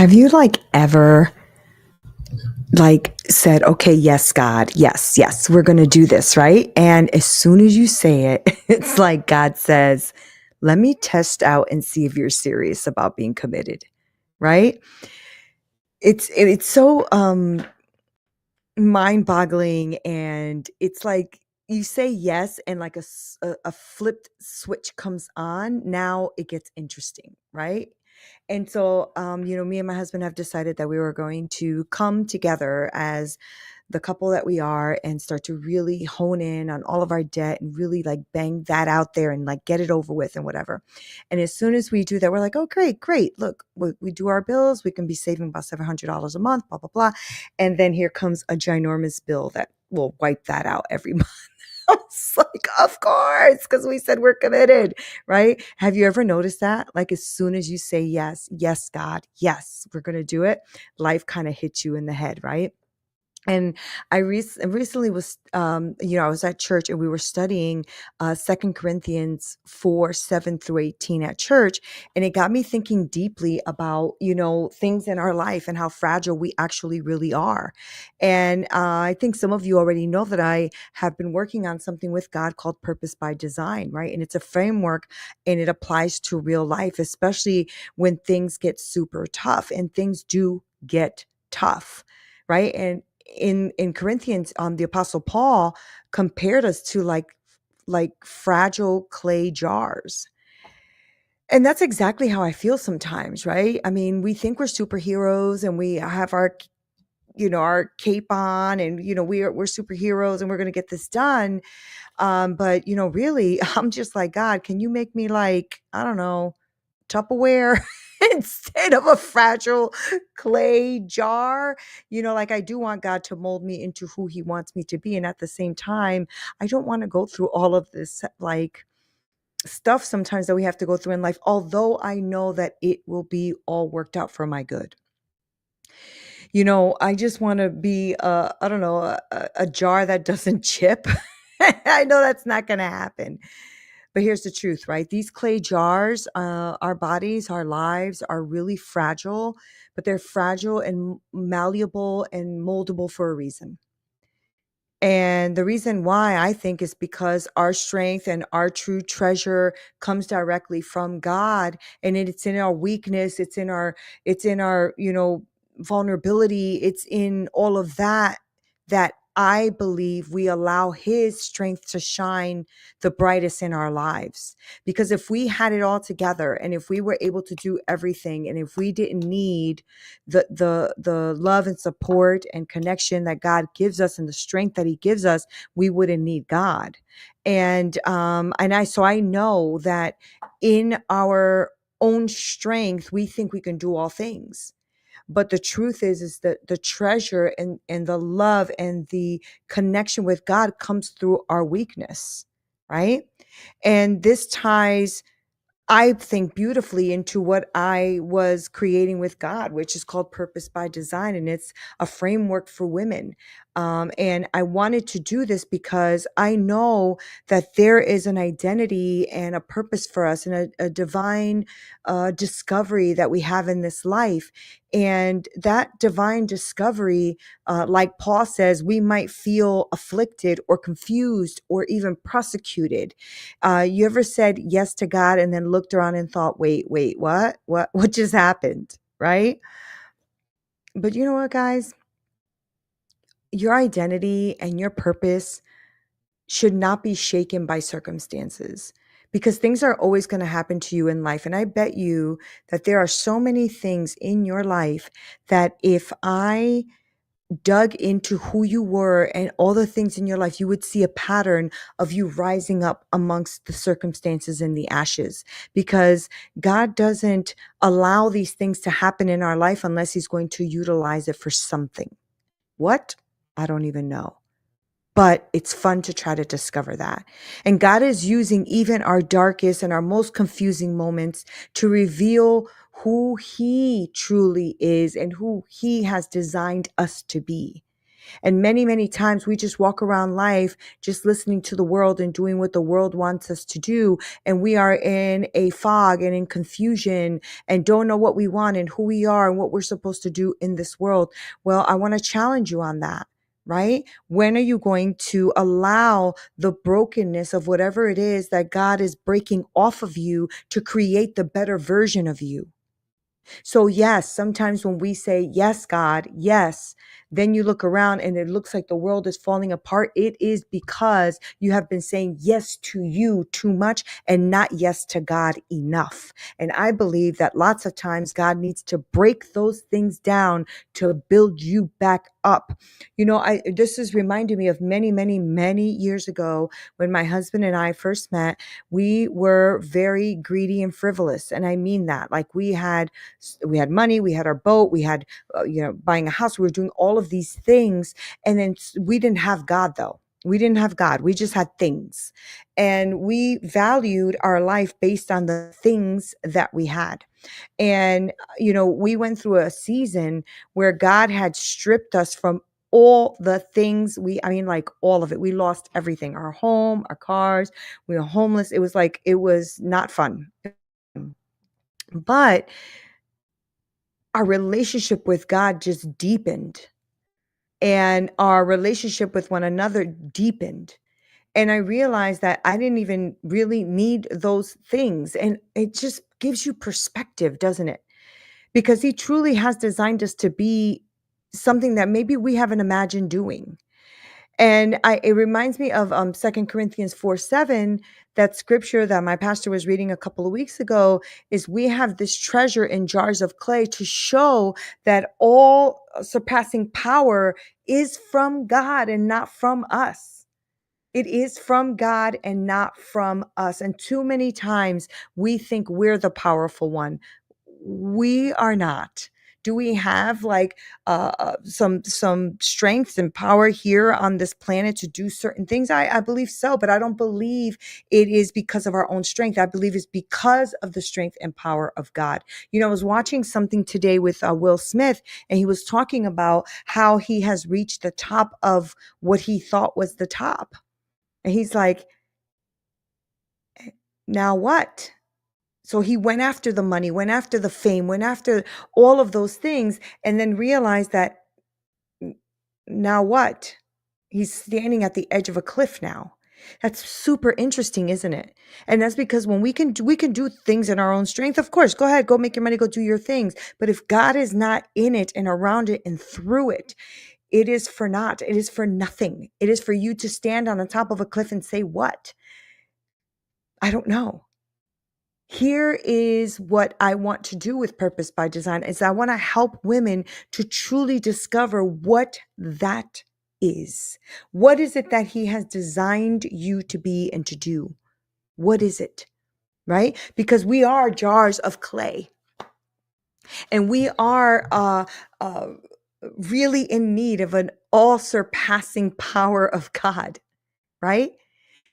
Have you ever said, okay, yes, God, yes, we're going to do this, right? And as soon as you say it, it's like God says, let me test out and see if you're serious about being committed, right? It's so mind-boggling, and it's like you say yes and like a flipped switch comes on. Now it gets interesting, right? And so me and my husband have decided that we were going to come together as the couple that we are and start to really hone in on all of our debt and really bang that out there and get it over with and whatever. And as soon as we do that, we're like, oh, great. Look, we do our bills. We can be saving about $700 a month, blah, blah, blah. And then here comes a ginormous bill that will wipe that out every month. I was like, of course, because we said we're committed, right? Have you ever noticed that? Like, as soon as you say yes, God, yes, we're going to do it, life kind of hits you in the head, right? And I recently was, I was at church and we were studying 2 Corinthians 4:7-18 at church. And it got me thinking deeply about, things in our life and how fragile we actually really are. And I think some of you already know that I have been working on something with God called Purpose by Design, right? And it's a framework and it applies to real life, especially when things get super tough, and things do get tough, right? And in Corinthians, the Apostle Paul compared us to like fragile clay jars. And that's exactly how I feel sometimes, right? I mean, we think we're superheroes and we have our cape on, and we're superheroes and we're going to get this done. But really, I'm just like, God, can you make me I don't know, Tupperware instead of a fragile clay jar? I do want God to mold me into who he wants me to be. And at the same time, I don't want to go through all of this stuff sometimes that we have to go through in life, although I know that it will be all worked out for my good. I just want to be, I don't know, a jar that doesn't chip. I know that's not going to happen. But here's the truth, right? These clay jars, our bodies, our lives are really fragile, but they're fragile and malleable and moldable for a reason. And the reason why, I think, is because our strength and our true treasure comes directly from God, and it's in our weakness, it's in our vulnerability, it's in all of that I believe we allow his strength to shine the brightest in our lives. Because if we had it all together, and if we were able to do everything, and if we didn't need the love and support and connection that God gives us and the strength that he gives us, we wouldn't need God. And I know that in our own strength, we think we can do all things. But the truth is that the treasure and the love and the connection with God comes through our weakness, right? And this ties, I think, beautifully into what I was creating with God, which is called Purpose by Design. And it's a framework for women. And I wanted to do this because I know that there is an identity and a purpose for us, and a divine discovery that we have in this life. And that divine discovery, like Paul says, we might feel afflicted or confused or even persecuted. You ever said yes to God and then looked around and thought, wait, what just happened? Right? But you know what, guys? Your identity and your purpose should not be shaken by circumstances, because things are always going to happen to you in life. And I bet you that there are so many things in your life that if I dug into who you were and all the things in your life, you would see a pattern of you rising up amongst the circumstances and the ashes, because God doesn't allow these things to happen in our life unless he's going to utilize it for something. What? I don't even know. But it's fun to try to discover that. And God is using even our darkest and our most confusing moments to reveal who he truly is and who he has designed us to be. And many, many times we just walk around life just listening to the world and doing what the world wants us to do. And we are in a fog and in confusion and don't know what we want and who we are and what we're supposed to do in this world. Well, I want to challenge you on that. Right? When are you going to allow the brokenness of whatever it is that God is breaking off of you to create the better version of you? So, yes, sometimes when we say, yes, God, yes, then you look around and it looks like the world is falling apart. It is because you have been saying yes to you too much and not yes to God enough. And I believe that lots of times God needs to break those things down to build you back up. This is reminding me of many, many, many years ago when my husband and I first met. We were very greedy and frivolous. And I mean that. Like we had money, we had our boat, we had, buying a house, we were doing all of these things. And then we didn't have God though. We didn't have God. We just had things. And we valued our life based on the things that we had. And, we went through a season where God had stripped us from all the things like all of it. We lost everything, our home, our cars, we were homeless. It was not fun. But our relationship with God just deepened and our relationship with one another deepened. And I realized that I didn't even really need those things. And it just gives you perspective, doesn't it? Because he truly has designed us to be something that maybe we haven't imagined doing. And it reminds me of 2 Corinthians 4:7, that scripture that my pastor was reading a couple of weeks ago, is we have this treasure in jars of clay to show that all surpassing power is from God and not from us. It is from God and not from us. And too many times we think we're the powerful one. We are not. Do we have some strength and power here on this planet to do certain things? I believe so, but I don't believe it is because of our own strength. I believe it's because of the strength and power of God. I was watching something today with Will Smith, and he was talking about how he has reached the top of what he thought was the top. And he's like, now what? So he went after the money, went after the fame, went after all of those things, and then realized that now what? He's standing at the edge of a cliff now. That's super interesting, isn't it? And that's because when we can do things in our own strength. Of course, go ahead, go make your money, go do your things. But if God is not in it and around it and through it, it is for naught. It is for nothing. It is for you to stand on the top of a cliff and say, what? I don't know. Here is what I want to do with Purpose by Design is I want to help women to truly discover what that is. What is it that he has designed you to be and to do? What is it? Right? Because we are jars of clay and we are uh, really in need of an all surpassing power of God, right?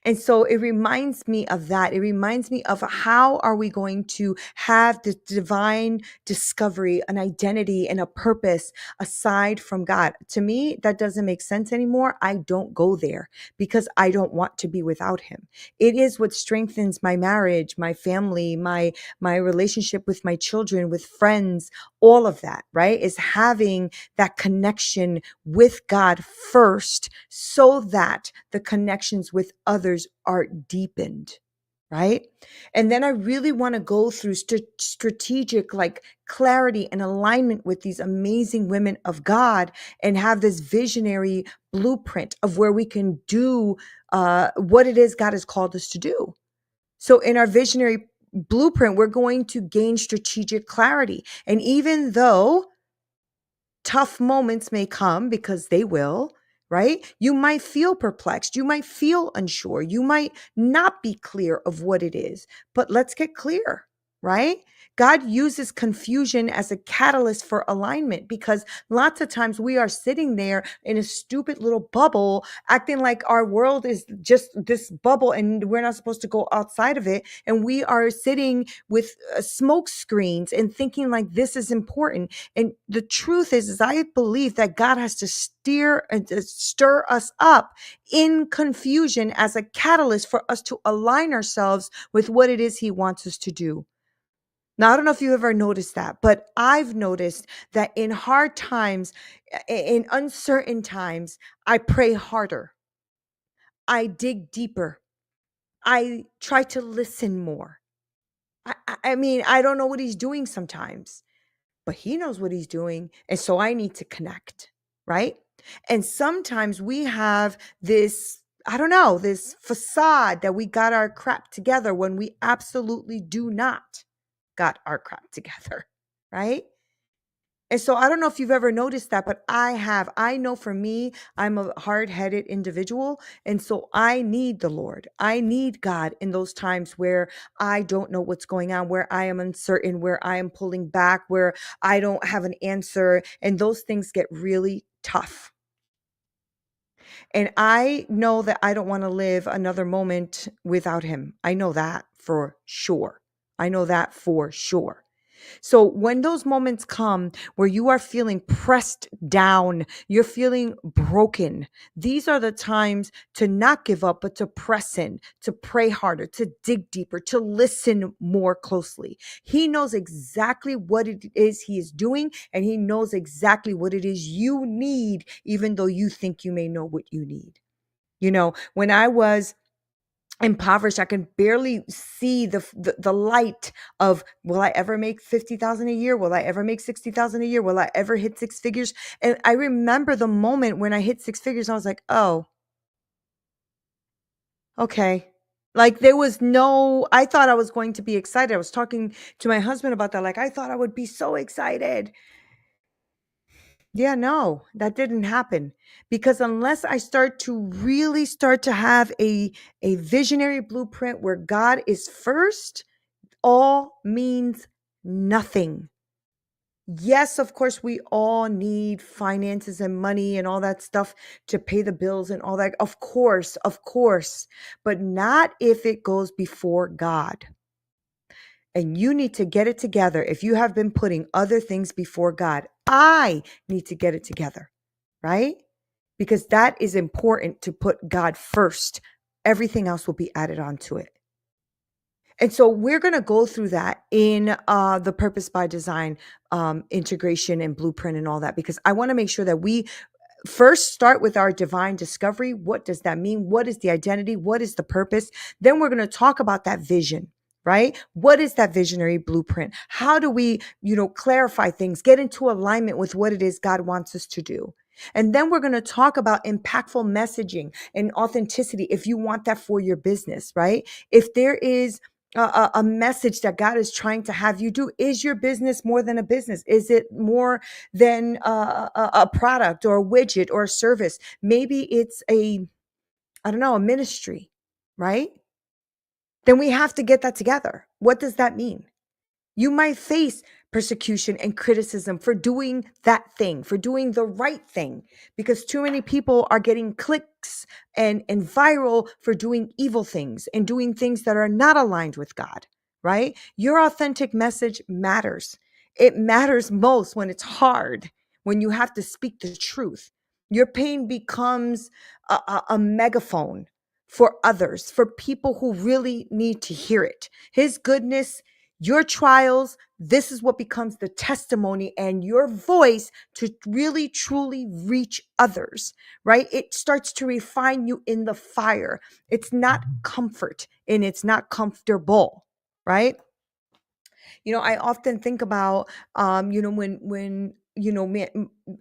And so it reminds me of that. It reminds me of how are we going to have this divine discovery, an identity and a purpose aside from God? To me, that doesn't make sense anymore. I don't go there because I don't want to be without him. It is what strengthens my marriage, my family, my relationship with my children, with friends, all of that, right? Is having that connection with God first so that the connections with others are deepened, right? And then I really want to go through strategic like clarity and alignment with these amazing women of God and have this visionary blueprint of where we can do what it is God has called us to do. So in our visionary blueprint, we're going to gain strategic clarity. And even though tough moments may come, because they will, right? You might feel perplexed. You might feel unsure. You might not be clear of what it is, but let's get clear. right? God uses confusion as a catalyst for alignment because lots of times we are sitting there in a stupid little bubble, acting like our world is just this bubble and we're not supposed to go outside of it. And we are sitting with smoke screens and thinking like this is important. And the truth is I believe that God has to steer and to stir us up in confusion as a catalyst for us to align ourselves with what it is He wants us to do. Now, I don't know if you ever noticed that, but I've noticed that in hard times, in uncertain times, I pray harder. I dig deeper. I try to listen more. I mean, I don't know what He's doing sometimes, but He knows what He's doing. And so I need to connect, right? And sometimes we have this, I don't know, this facade that we got our crap together when we absolutely do not got our crap together, right? And so I don't know if you've ever noticed that, but I have. I know for me, I'm a hard-headed individual. And so I need the Lord. I need God in those times where I don't know what's going on, where I am uncertain, where I am pulling back, where I don't have an answer. And those things get really tough. And I know that I don't want to live another moment without Him. I know that for sure. I know that for sure. So when those moments come where you are feeling pressed down, you're feeling broken, these are the times to not give up, but to press in, to pray harder, to dig deeper, to listen more closely. He knows exactly what it is He is doing, and He knows exactly what it is you need, even though you think you may know what you need. When I was impoverished, I can barely see the light of, will I ever make 50,000 a year? Will I ever make 60,000 a year? Will I ever hit six figures? And I remember the moment when I hit six figures, I was like, oh, okay. Like there was no, I thought I was going to be excited. I was talking to my husband about that. Like I thought I would be so excited. Yeah, no, that didn't happen because unless I start to really start to have a visionary blueprint where God is first, all means nothing. Yes, of course, we all need finances and money and all that stuff to pay the bills and all that. Of course, but not if it goes before God. And you need to get it together. If you have been putting other things before God, I need to get it together, right? Because that is important to put God first. Everything else will be added onto it. And so we're going to go through that in the Purpose by Design integration and blueprint and all that, because I want to make sure that we first start with our divine discovery. What does that mean? What is the identity? What is the purpose? Then we're going to talk about that vision, right? What is that visionary blueprint? How do we, clarify things, get into alignment with what it is God wants us to do? And then we're going to talk about impactful messaging and authenticity if you want that for your business, right? If there is a message that God is trying to have you do, is your business more than a business? Is it more than a product or a widget or a service? Maybe it's I don't know, a ministry, right? Then we have to get that together. What does that mean? You might face persecution and criticism for doing that thing, for doing the right thing, because too many people are getting clicks and viral for doing evil things and doing things that are not aligned with God, right? Your authentic message matters. It matters most when it's hard, when you have to speak the truth. Your pain becomes a megaphone for others, for people who really need to hear it. His goodness, your trials, this is what becomes the testimony and your voice to really truly reach others, right? It starts to refine you in the fire. It's not comfort and it's not comfortable, right? I often think about, when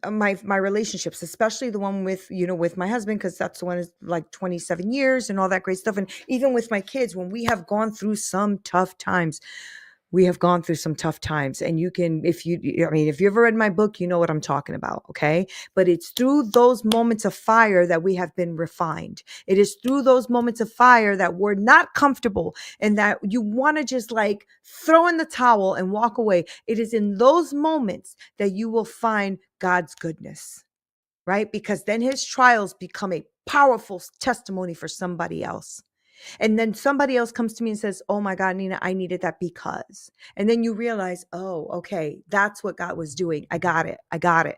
my relationships, especially the one with my husband, because that's the one is like 27 years and all that great stuff. And even with my kids, when we have gone through some tough times, We have gone through some tough times, and you can, I mean, if you ever read my book, you know what I'm talking about. Okay. But it's through those moments of fire that we have been refined. It is through those moments of fire that we're not comfortable and that you want to just like throw in the towel and walk away. It is in those moments that you will find God's goodness, right? Because then his trials become a powerful testimony for somebody else. And then somebody else comes to me and says, "Oh my God, Nina, I needed that because." And then you realize, oh, okay, that's what God was doing. I got it. I got it.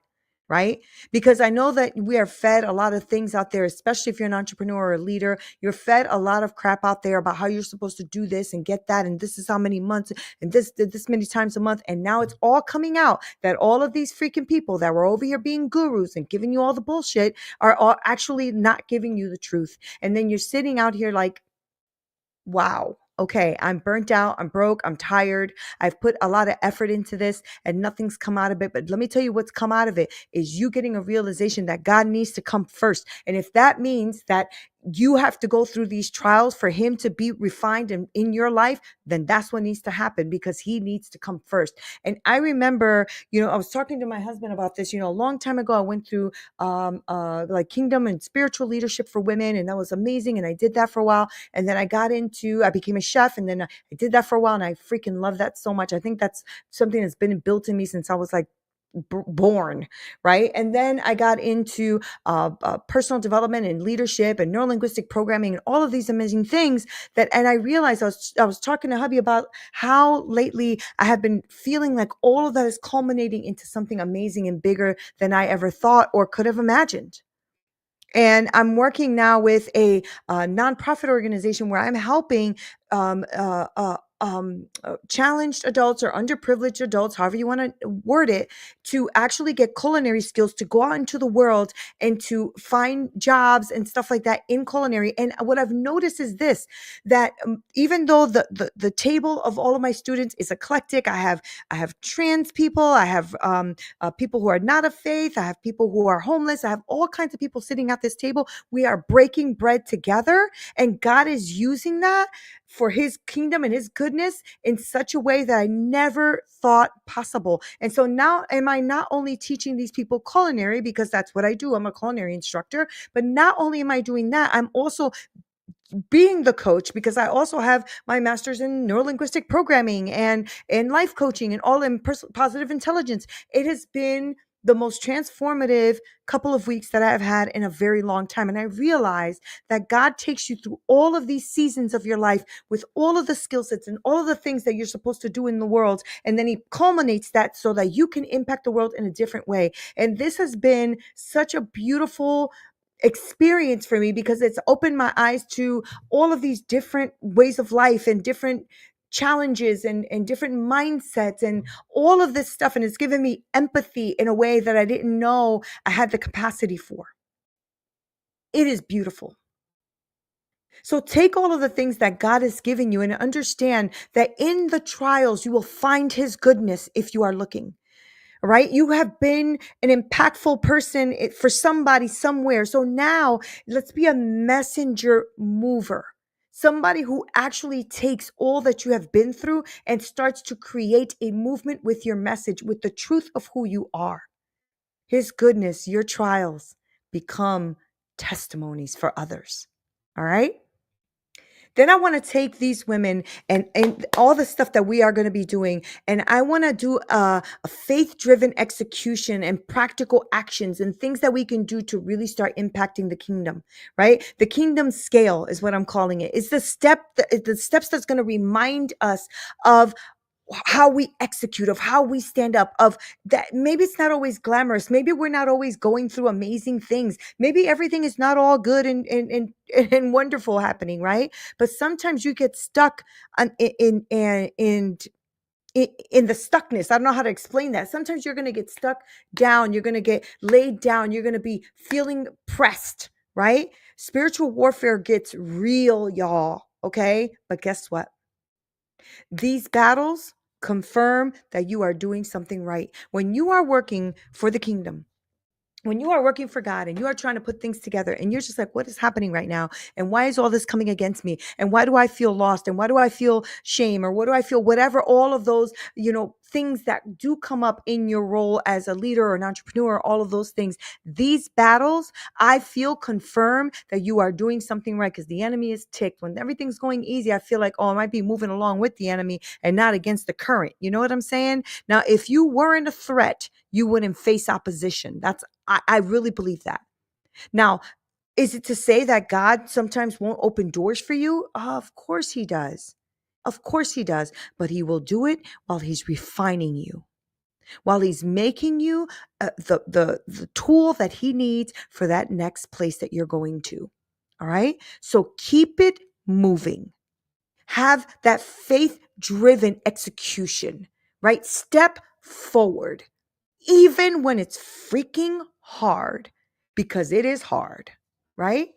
Right? Because I know that we are fed a lot of things out there, especially if you're an entrepreneur or a leader. You're fed a lot of crap out there about how you're supposed to do this and get that. And this is how many months and this many times a month. And now it's all coming out that all of these freaking people that were over here being gurus and giving you all the bullshit are all actually not giving you the truth. And then you're sitting out here like, wow. Okay, I'm burnt out. I'm broke. I'm tired. I've put a lot of effort into this and nothing's come out of it. But let me tell you what's come out of it is you getting a realization that God needs to come first. And if that means that you have to go through these trials for him to be refined in your life, then that's what needs to happen because he needs to come first. And I remember, I was talking to my husband about this, a long time ago. I went through like kingdom and spiritual leadership for women, and that was amazing. And I did that for a while. And then I became a chef, and then I did that for a while, and I freaking love that so much. I think that's something that's been built in me since I was like born, right? And then I got into personal development and leadership and neurolinguistic programming and all of these amazing things and I realized I was talking to hubby about how lately I have been feeling like all of that is culminating into something amazing and bigger than I ever thought or could have imagined. And I'm working now with a nonprofit organization where I'm helping challenged adults or underprivileged adults, however you want to word it, to actually get culinary skills to go out into the world and to find jobs and stuff like that in culinary. And what I've noticed is this, that even though the table of all of my students is eclectic, I have trans people, I have people who are not of faith, I have people who are homeless, I have all kinds of people sitting at this table. We are breaking bread together, and God is using that for his kingdom and his goodness in such a way that I never thought possible. And so now am I not only teaching these people culinary, because that's what I do, I'm a culinary instructor, but not only am I doing that, I'm also being the coach because I also have my master's in neurolinguistic programming and life coaching and all in positive intelligence. It has been the most transformative couple of weeks that I've had in a very long time. And I realized that God takes you through all of these seasons of your life with all of the skill sets and all of the things that you're supposed to do in the world. And then he culminates that so that you can impact the world in a different way. And this has been such a beautiful experience for me because it's opened my eyes to all of these different ways of life and different challenges and different mindsets and all of this stuff. And it's given me empathy in a way that I didn't know I had the capacity for. It is beautiful. So take all of the things that God has given you and understand that in the trials, you will find his goodness if you are looking. Right? You have been an impactful person for somebody somewhere. So now let's be a messenger mover. Somebody who actually takes all that you have been through and starts to create a movement with your message, with the truth of who you are. His goodness, your trials become testimonies for others. All right? Then I want to take these women and all the stuff that we are going to be doing, and I want to do a faith-driven execution and practical actions and things that we can do to really start impacting the kingdom, right? The kingdom scale is what I'm calling it. It's the steps that's going to remind us of how we execute, of how we stand up, of that. Maybe it's not always glamorous. Maybe we're not always going through amazing things. Maybe everything is not all good and wonderful happening, right? But sometimes you get stuck in the stuckness. I don't know how to explain that. Sometimes you're going to get stuck down. You're going to get laid down. You're going to be feeling pressed, right? Spiritual warfare gets real, y'all. Okay. But guess what? These battles confirm that you are doing something right. When you are working for the kingdom, when you are working for God and you are trying to put things together and you're just like, what is happening right now? And why is all this coming against me? And why do I feel lost? And why do I feel shame? Or what do I feel? Whatever, all of those, things that do come up in your role as a leader or an entrepreneur, all of those things, these battles, I feel confirm that you are doing something right because the enemy is ticked. When everything's going easy, I feel like, oh, I might be moving along with the enemy and not against the current. You know what I'm saying? Now, if you weren't a threat, you wouldn't face opposition. I really believe that. Now, is it to say that God sometimes won't open doors for you? Of course he does. Of course he does. But he will do it while he's refining you, while he's making you the tool that he needs for that next place that you're going to. All right. So keep it moving. Have that faith driven execution, right? Step forward even when it's freaking hard, because it is hard, right?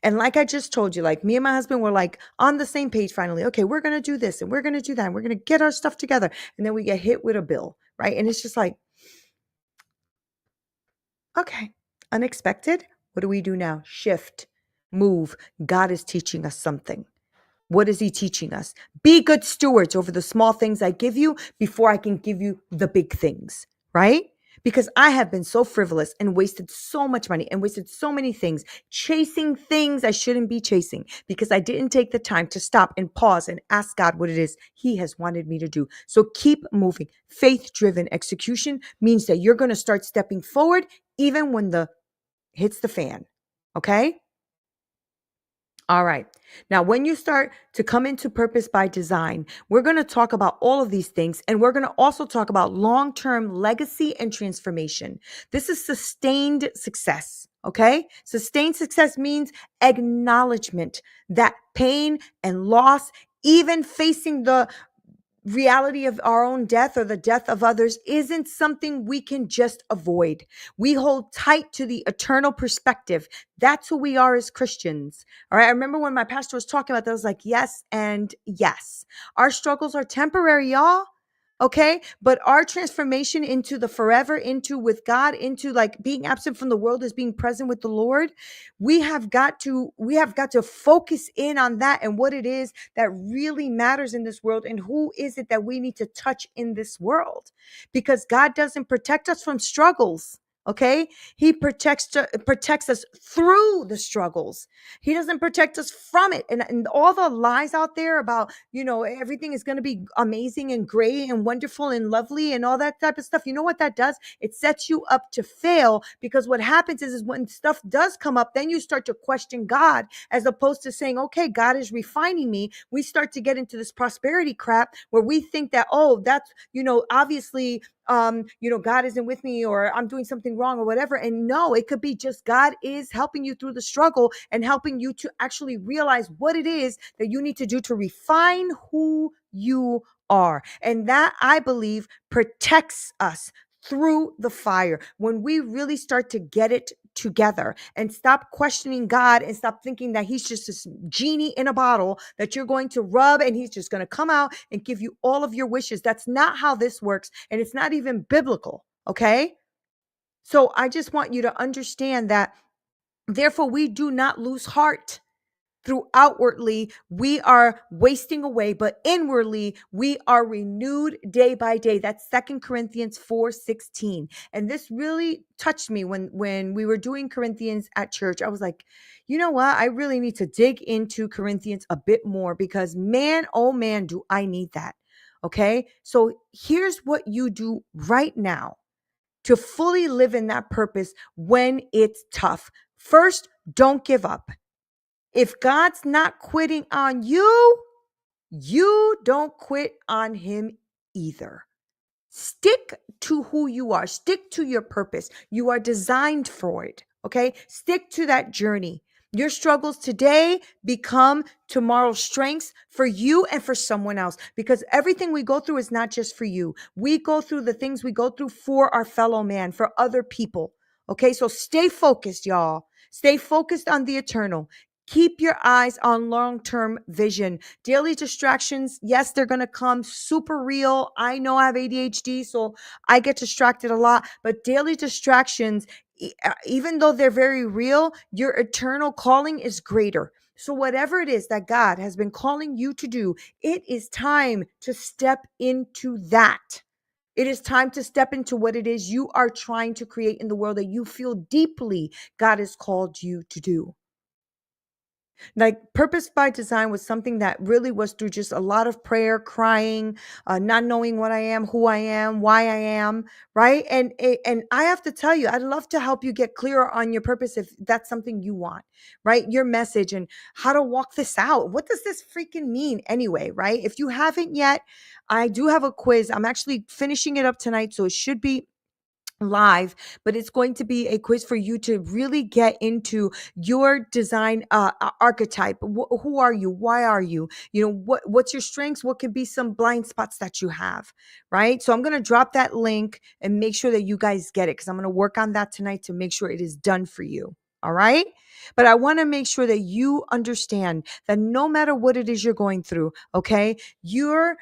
And like I just told you, like me and my husband were like on the same page finally. Okay, we're going to do this and we're going to do that and we're going to get our stuff together. And then we get hit with a bill, right? And it's just like, okay, unexpected. What do we do now? Shift, move. God is teaching us something. What is he teaching us? Be good stewards over the small things I give you before I can give you the big things, right? Because I have been so frivolous and wasted so much money and wasted so many things, chasing things I shouldn't be chasing because I didn't take the time to stop and pause and ask God what it is he has wanted me to do. So keep moving. Faith-driven execution means that you're going to start stepping forward even when the hits the fan, okay? All right. Now, when you start to come into purpose by design, we're going to talk about all of these things. And we're going to also talk about long-term legacy and transformation. This is sustained success. Okay. Sustained success means acknowledgement that pain and loss, even facing the reality of our own death or the death of others, isn't something we can just avoid. We hold tight to the eternal perspective. That's who we are as Christians. All right. I remember when my pastor was talking about that, I was like, yes, and yes. Our struggles are temporary, y'all. Okay. But our transformation into the forever, into with God, into like being absent from the world is being present with the Lord. We have got to focus in on that and what it is that really matters in this world and who is it that we need to touch in this world, because God doesn't protect us from struggles. Okay. He protects us through the struggles. He doesn't protect us from it. And all the lies out there about, everything is going to be amazing and great and wonderful and lovely and all that type of stuff. You know what that does? It sets you up to fail, because what happens is when stuff does come up, then you start to question God, as opposed to saying, okay, God is refining me. We start to get into this prosperity crap where we think that, oh, that's, obviously, God isn't with me, or I'm doing something wrong or whatever. And no, it could be just God is helping you through the struggle and helping you to actually realize what it is that you need to do to refine who you are. And that, I believe, protects us through the fire. When we really start to get it together and stop questioning God and stop thinking that he's just this genie in a bottle that you're going to rub and he's just going to come out and give you all of your wishes. That's not how this works. And it's not even biblical. Okay. So I just want you to understand that, therefore, we do not lose heart. Through outwardly, we are wasting away, but inwardly, we are renewed day by day. That's 2 Corinthians 4:16. And this really touched me when we were doing Corinthians at church. I was like, you know what? I really need to dig into Corinthians a bit more, because man, oh man, do I need that. Okay. So here's what you do right now to fully live in that purpose when it's tough. First, don't give up. If God's not quitting on you, you don't quit on him either. Stick to who you are. Stick to your purpose. You are designed for it. Okay. Stick to that journey. Your struggles today become tomorrow's strengths for you and for someone else, because everything we go through is not just for you. We go through the things we go through for our fellow man, for other people. Okay. So stay focused, y'all. Stay focused on the eternal. Keep your eyes on long-term vision. Daily distractions, yes, they're going to come super real. I know I have ADHD, so I get distracted a lot, but daily distractions, even though they're very real, your eternal calling is greater. So, whatever it is that God has been calling you to do, it is time to step into that. It is time to step into what it is you are trying to create in the world that you feel deeply God has called you to do. Like Purpose by Design was something that really was through just a lot of prayer, crying, not knowing what I am, who I am, why I am, right? And I have to tell you, I'd love to help you get clearer on your purpose if that's something you want, right? Your message and how to walk this out. What does this freaking mean anyway, right? If you haven't yet, I do have a quiz. I'm actually finishing it up tonight, so it should be live, but it's going to be a quiz for you to really get into your design archetype. Who are you? Why are you? What's your strengths? What could be some blind spots that you have, right? So I'm going to drop that link and make sure that you guys get it, because I'm going to work on that tonight to make sure it is done for you. All right. But I want to make sure that you understand that no matter what it is you're going through, okay, you're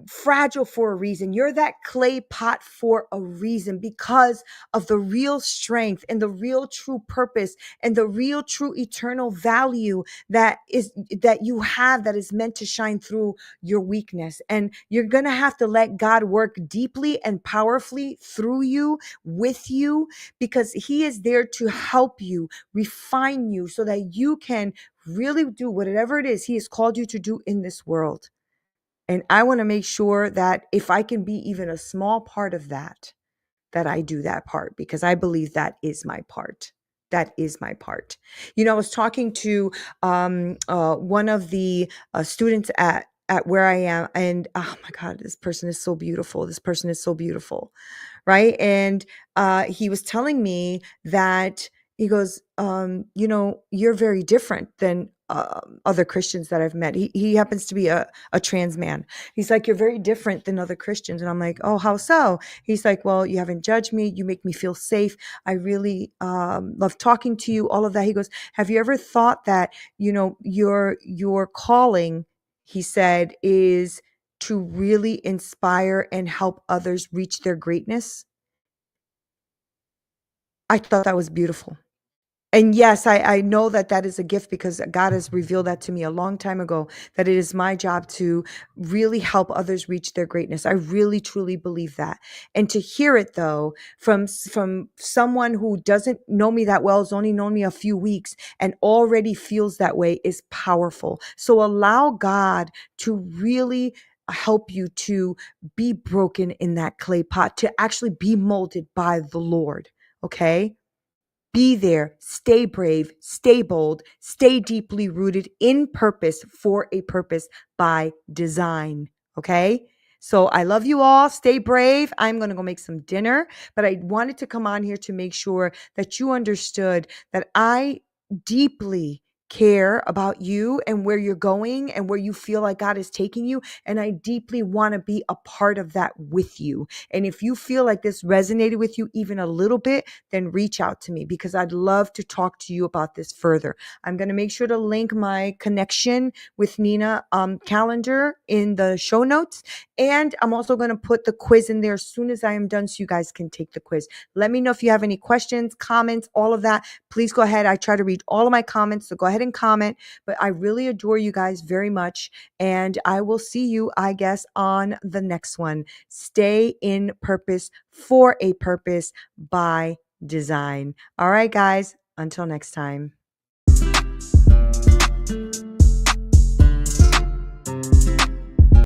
fragile for a reason. You're that clay pot for a reason, because of the real strength and the real true purpose and the real true eternal value that you have, that is meant to shine through your weakness. And you're going to have to let God work deeply and powerfully through you, with you, because he is there to help you, refine you, so that you can really do whatever it is he has called you to do in this world. And I want to make sure that if I can be even a small part of that, that I do that part, because I believe that is my part. That is my part. I was talking to one of the students at where I am, and oh my God, this person is so beautiful. This person is so beautiful, right? And he was telling me that he goes, you're very different than other Christians that I've met. He happens to be a trans man. He's like, you're very different than other Christians. And I'm like, oh, how so? He's like, well, you haven't judged me. You make me feel safe. I really love talking to you, all of that. He goes, have you ever thought that, your calling, he said, is to really inspire and help others reach their greatness? I thought that was beautiful. And yes, I know that that is a gift, because God has revealed that to me a long time ago, that it is my job to really help others reach their greatness. I really, truly believe that. And to hear it, though, from someone who doesn't know me that well, has only known me a few weeks, and already feels that way, is powerful. So allow God to really help you to be broken in that clay pot, to actually be molded by the Lord. Okay? Be there, stay brave, stay bold, stay deeply rooted in purpose, for a purpose by design. Okay? So I love you all. Stay brave. I'm going to go make some dinner, but I wanted to come on here to make sure that you understood that I deeply care about you and where you're going and where you feel like God is taking you. And I deeply want to be a part of that with you. And if you feel like this resonated with you even a little bit, then reach out to me, because I'd love to talk to you about this further. I'm going to make sure to link my connection with Neena calendar in the show notes. And I'm also going to put the quiz in there as soon as I am done, so you guys can take the quiz. Let me know if you have any questions, comments, all of that. Please go ahead. I try to read all of my comments, so go ahead and comment. But I really adore you guys very much. And I will see you, I guess, on the next one. Stay in purpose, for a purpose by design. All right, guys, until next time.